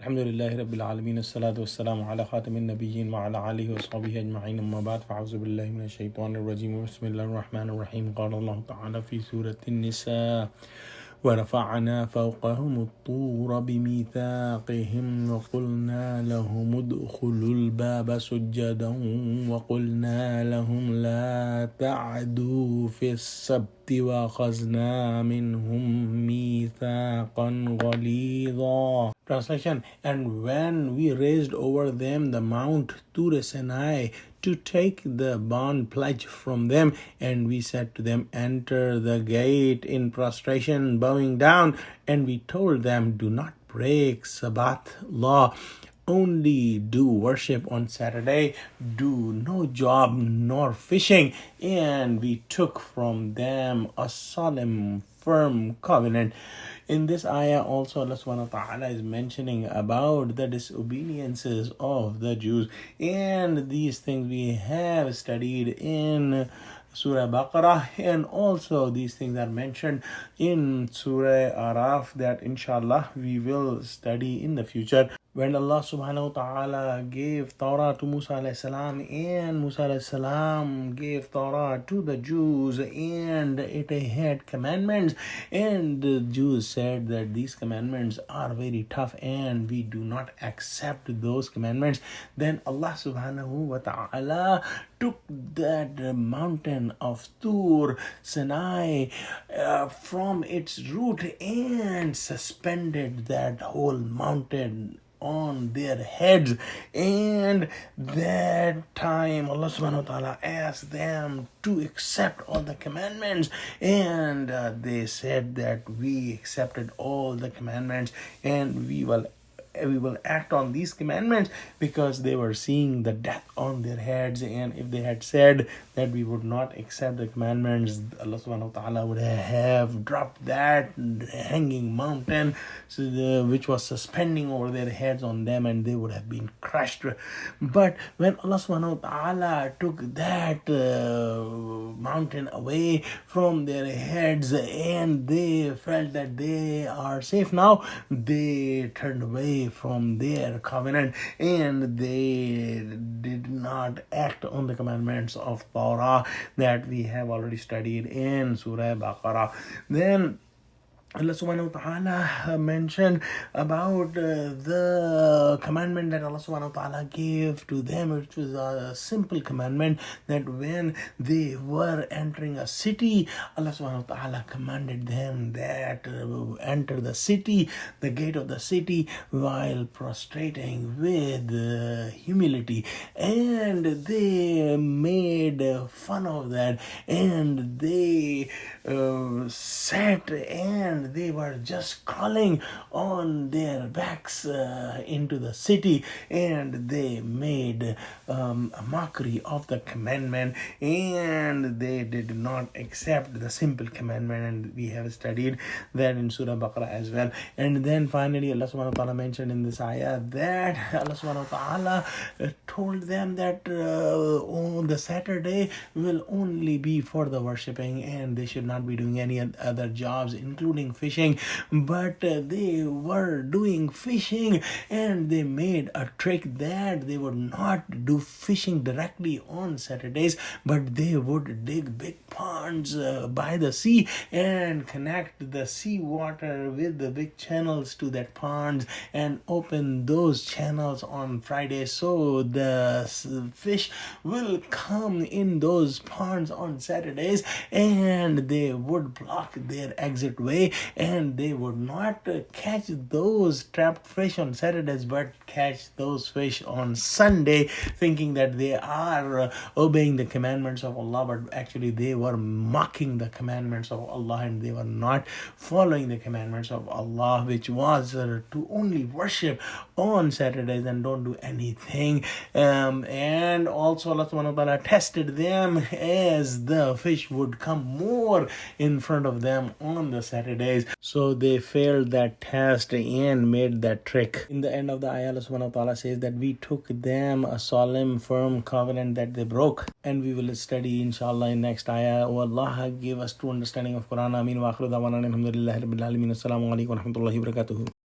Alhamdulillahi Rabbil Alameen, as-salatu was-salamu ala khatamin nabiyyin wa ala alihi wa sahbihi ajma'in, amma ba'd, fa'auzu billahi minash shaitanir rajim, bismillahir rahmanir rahim. Qala Allah ta'ala fi Surah An-Nisa, ورفعنا فوقهم الطور بميثاقهم وقلنا لهم ادخلوا الباب سجدا وقلنا لهم لا تعدوا في السبت وأخذنا منهم ميثاقا غليظا. Translation: And when we raised over them the Mount Tur Sinai to take the bond pledge from them, and we said to them, enter the gate in prostration, bowing down, and we told them, do not break Sabbath law, only do worship on Saturday, do no job nor fishing, and we took from them a solemn firm covenant. In this ayah also Allah subhanahu wa ta'ala is mentioning about the disobediences of the Jews, and these things we have studied in Surah Baqarah, and also these things are mentioned in Surah Araf that inshallah we will study in the future. When Allah subhanahu wa ta'ala gave Torah to Musa alayhi salam, and Musa alayhi salam gave Torah to the Jews, and it had commandments, and the Jews said that these commandments are very tough and we do not accept those commandments, then Allah subhanahu wa ta'ala took that mountain of Tur Sinai from its root and suspended that whole mountain on their heads. And that time Allah subhanahu wa ta'ala asked them to accept all the commandments, and they said that we accepted all the commandments and we will act on these commandments, because they were seeing the death on their heads. And if they had said that we would not accept the commandments, Allah subhanahu wa ta'ala would have dropped that hanging mountain which was suspending over their heads on them, and they would have been crushed. But when Allah subhanahu wa ta'ala took that mountain away from their heads and they felt that they are safe now, they turned away from their covenant and they did not act on the commandments of Torah that we have already studied in Surah Baqarah. Then Allah subhanahu wa ta'ala mentioned about the commandment that Allah subhanahu wa ta'ala gave to them, which was a simple commandment, that when they were entering a city, Allah subhanahu wa ta'ala commanded them that enter the city, the gate of the city, while prostrating with humility. And they made fun of that, and they sat and they were just crawling on their backs into the city, and they made a mockery of the commandment, and they did not accept the simple commandment, and we have studied that in Surah Baqarah as well. And then finally Allah subhanahu wa ta'ala mentioned in this ayah that Allah subhanahu wa ta'ala told them that on the Saturday will only be for the worshipping, and they should not be doing any other jobs including fishing. But they were doing fishing, and they made a trick that they would not do fishing directly on Saturdays, but they would dig big ponds by the sea and connect the sea water with the big channels to that ponds and open those channels on Fridays, so the fish will come in those ponds on Saturdays, and they would block their exit way, and they would not catch those trapped fish on Saturdays, but catch those fish on Sunday, thinking that they are obeying the commandments of Allah, but actually they were mocking the commandments of Allah, and they were not following the commandments of Allah, which was to only worship on Saturdays and don't do anything. And also Allah subhanahu wa ta'ala tested them as the fish would come more in front of them on the Saturdays, so they failed that test and made that trick. In the end of the ayah, Allah subhanahu wa ta'ala says that we took them a solemn firm covenant that they broke, and we will study inshallah in next ayah. Oh Allah, give us true understanding of Quran. Ameen wa akhiru da'wana alhamdulillahi rabbil alamin. Assalamu alaikum wa rahmatullahi wa barakatuh.